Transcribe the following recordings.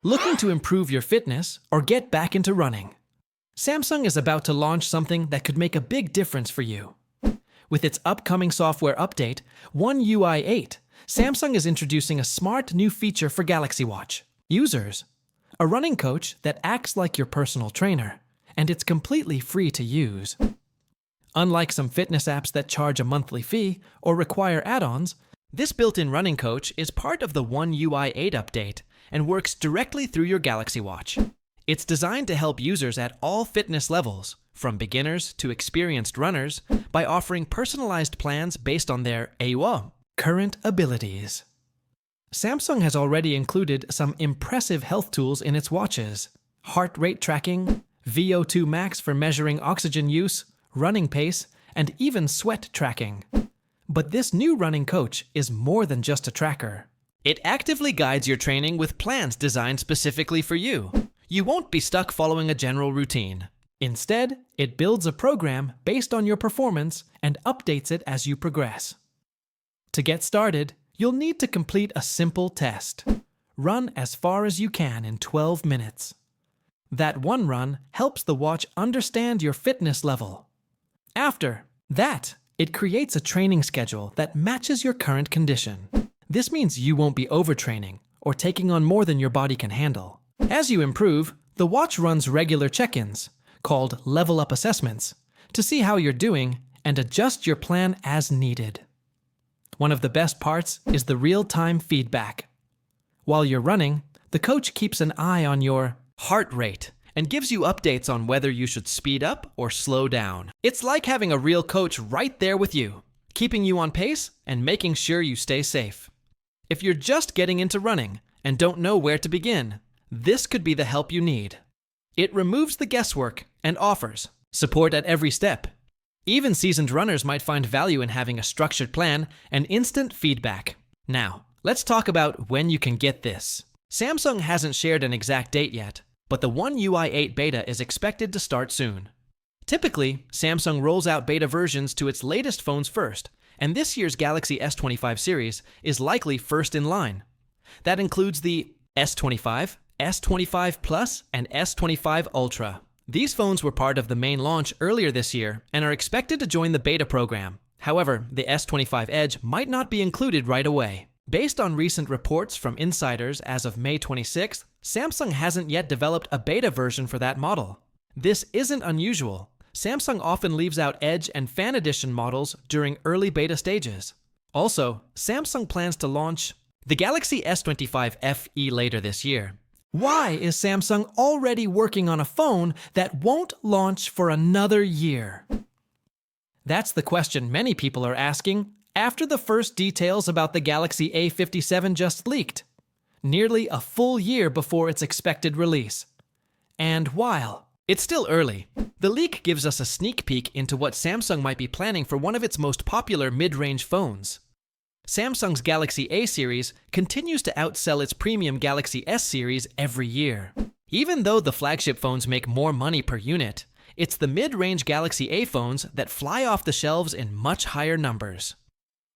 Looking to improve your fitness or get back into running? Samsung is about to launch something that could make a big difference for you. With its upcoming software update, One UI 8, Samsung is introducing a smart new feature for Galaxy Watch users. A running coach that acts like your personal trainer, and it's completely free to use. Unlike some fitness apps that charge a monthly fee or require add-ons, this built-in running coach is part of the One UI 8 update and works directly through your Galaxy Watch. It's designed to help users at all fitness levels, from beginners to experienced runners, by offering personalized plans based on their current abilities. Samsung has already included some impressive health tools in its watches: heart rate tracking, VO2 max for measuring oxygen use, running pace, and even sweat tracking. But this new running coach is more than just a tracker. It actively guides your training with plans designed specifically for you. You won't be stuck following a general routine. Instead, it builds a program based on your performance and updates it as you progress. To get started, you'll need to complete a simple test. Run as far as you can in 12 minutes. That one run helps the watch understand your fitness level. After that, it creates a training schedule that matches your current condition. This means you won't be overtraining or taking on more than your body can handle. As you improve, the watch runs regular check-ins, called level-up assessments, to see how you're doing and adjust your plan as needed. One of the best parts is the real-time feedback. While you're running, the coach keeps an eye on your heart rate and gives you updates on whether you should speed up or slow down. It's like having a real coach right there with you, keeping you on pace and making sure you stay safe. If you're just getting into running and don't know where to begin, this could be the help you need. It removes the guesswork and offers support at every step. Even seasoned runners might find value in having a structured plan and instant feedback. Now, let's talk about when you can get this. Samsung hasn't shared an exact date yet, but the One UI 8 beta is expected to start soon. Typically, Samsung rolls out beta versions to its latest phones first, and this year's Galaxy S25 series is likely first in line. That includes the S25, S25 Plus, and S25 Ultra. These phones were part of the main launch earlier this year and are expected to join the beta program. However, the S25 Edge might not be included right away. Based on recent reports from insiders as of May 26th, Samsung hasn't yet developed a beta version for that model. This isn't unusual. Samsung often leaves out Edge and Fan Edition models during early beta stages. Also, Samsung plans to launch the Galaxy S25 FE later this year. Why is Samsung already working on a phone that won't launch for another year? That's the question many people are asking after the first details about the Galaxy A57 just leaked, nearly a full year before its expected release. And while it's still early, the leak gives us a sneak peek into what Samsung might be planning for one of its most popular mid-range phones. Samsung's Galaxy A series continues to outsell its premium Galaxy S series every year. Even though the flagship phones make more money per unit, it's the mid-range Galaxy A phones that fly off the shelves in much higher numbers.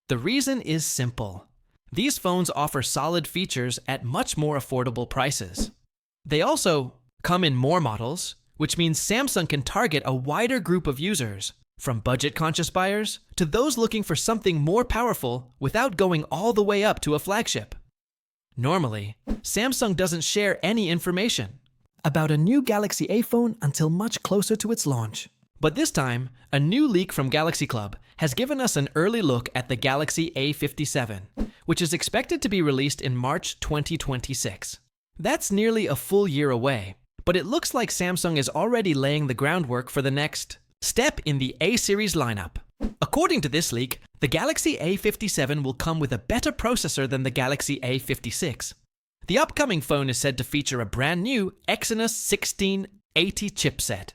The reason is simple. These phones offer solid features at much more affordable prices. They also come in more models, which means Samsung can target a wider group of users, from budget-conscious buyers to those looking for something more powerful without going all the way up to a flagship. Normally, Samsung doesn't share any information about a new Galaxy A phone until much closer to its launch. But this time, a new leak from Galaxy Club has given us an early look at the Galaxy A57, which is expected to be released in March 2026. That's nearly a full year away, but it looks like Samsung is already laying the groundwork for the next step in the A series lineup. According to this leak, the Galaxy A57 will come with a better processor than the Galaxy A56. The upcoming phone is said to feature a brand new Exynos 1680 chipset.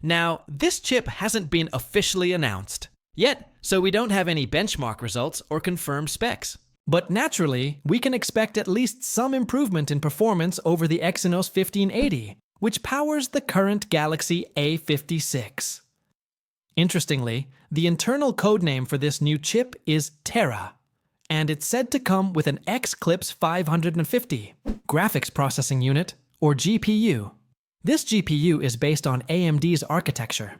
Now, this chip hasn't been officially announced yet, so we don't have any benchmark results or confirmed specs. But naturally, we can expect at least some improvement in performance over the Exynos 1580, which powers the current Galaxy A56. Interestingly, the internal codename for this new chip is Terra. and it's said to come with an X-Clips 550 graphics processing unit, or GPU. This GPU is based on AMD's architecture.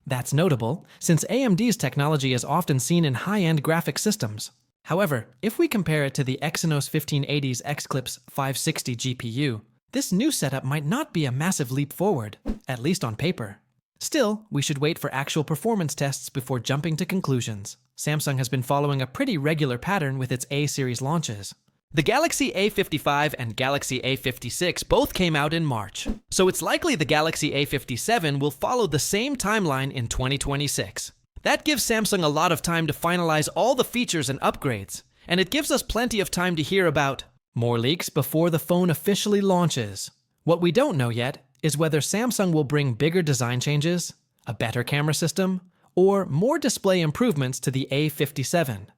That's notable, since AMD's technology is often seen in high-end graphics systems. However, if we compare it to the Exynos 1580's X-Clips 560 GPU, this new setup might not be a massive leap forward, at least on paper. Still, we should wait for actual performance tests before jumping to conclusions. Samsung has been following a pretty regular pattern with its A-series launches. The Galaxy A55 and Galaxy A56 both came out in March, so it's likely the Galaxy A57 will follow the same timeline in 2026. That gives Samsung a lot of time to finalize all the features and upgrades, and it gives us plenty of time to hear about more leaks before the phone officially launches. What we don't know yet is whether Samsung will bring bigger design changes, a better camera system, or more display improvements to the A57.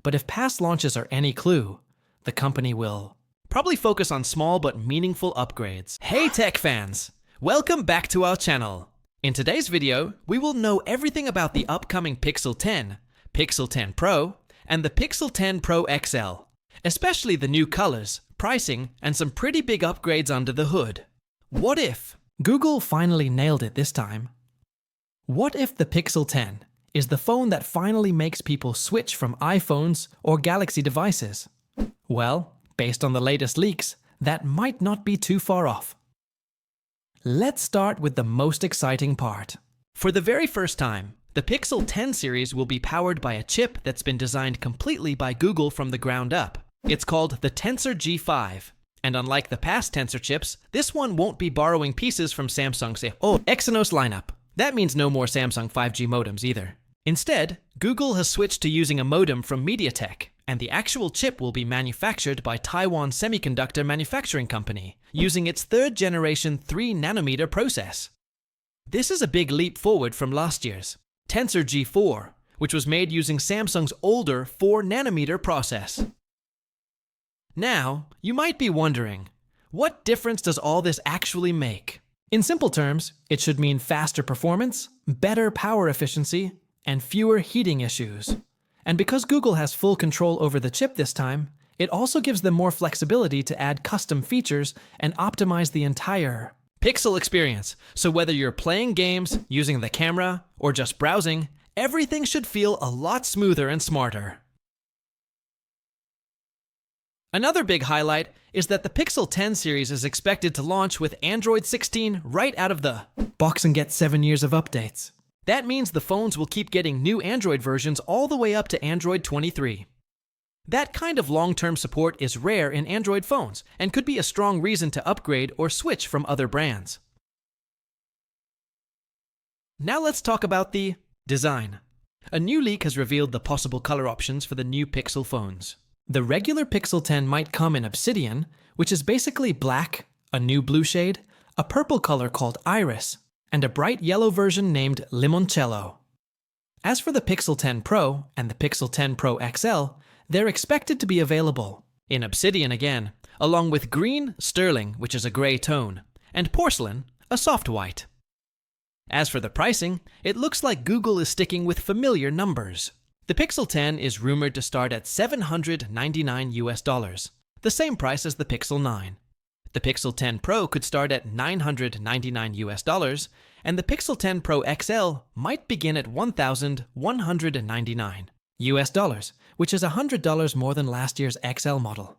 But if past launches are any clue, the company will probably focus on small but meaningful upgrades. Hey tech fans! Welcome back to our channel. In today's video, we will know everything about the upcoming Pixel 10, Pixel 10 Pro, and the Pixel 10 Pro XL, especially the new colors, pricing, and some pretty big upgrades under the hood. What if Google finally nailed it this time? What if the Pixel 10 is the phone that finally makes people switch from iPhones or Galaxy devices? Well, based on the latest leaks, that might not be too far off. Let's start with the most exciting part. For the very first time, the Pixel 10 series will be powered by a chip that's been designed completely by Google from the ground up. It's called the Tensor G5, and unlike the past Tensor chips, this one won't be borrowing pieces from Samsung's Exynos lineup. That means no more Samsung 5G modems either. Instead, Google has switched to using a modem from MediaTek, and the actual chip will be manufactured by Taiwan Semiconductor Manufacturing Company, using its third-generation 3nm process. This is a big leap forward from last year's Tensor G4, which was made using Samsung's older 4nm process. Now, you might be wondering, what difference does all this actually make? In simple terms, it should mean faster performance, better power efficiency, and fewer heating issues. And because Google has full control over the chip this time, it also gives them more flexibility to add custom features and optimize the entire Pixel experience. So whether you're playing games, using the camera, or just browsing, everything should feel a lot smoother and smarter. Another big highlight is that the Pixel 10 series is expected to launch with Android 16 right out of the box and get 7 years of updates. That means the phones will keep getting new Android versions all the way up to Android 23. That kind of long-term support is rare in Android phones and could be a strong reason to upgrade or switch from other brands. Now let's talk about the design. A new leak has revealed the possible color options for the new Pixel phones. The regular Pixel 10 might come in Obsidian, which is basically black, a new blue shade, a purple color called Iris, and a bright yellow version named Limoncello. As for the Pixel 10 Pro and the Pixel 10 Pro XL, they're expected to be available in Obsidian again, along with green, sterling, which is a gray tone, and porcelain, a soft white. As for the pricing, it looks like Google is sticking with familiar numbers. The Pixel 10 is rumored to start at $799, the same price as the Pixel 9. The Pixel 10 Pro could start at $999, and the Pixel 10 Pro XL might begin at $1,199, which is $100 more than last year's XL model.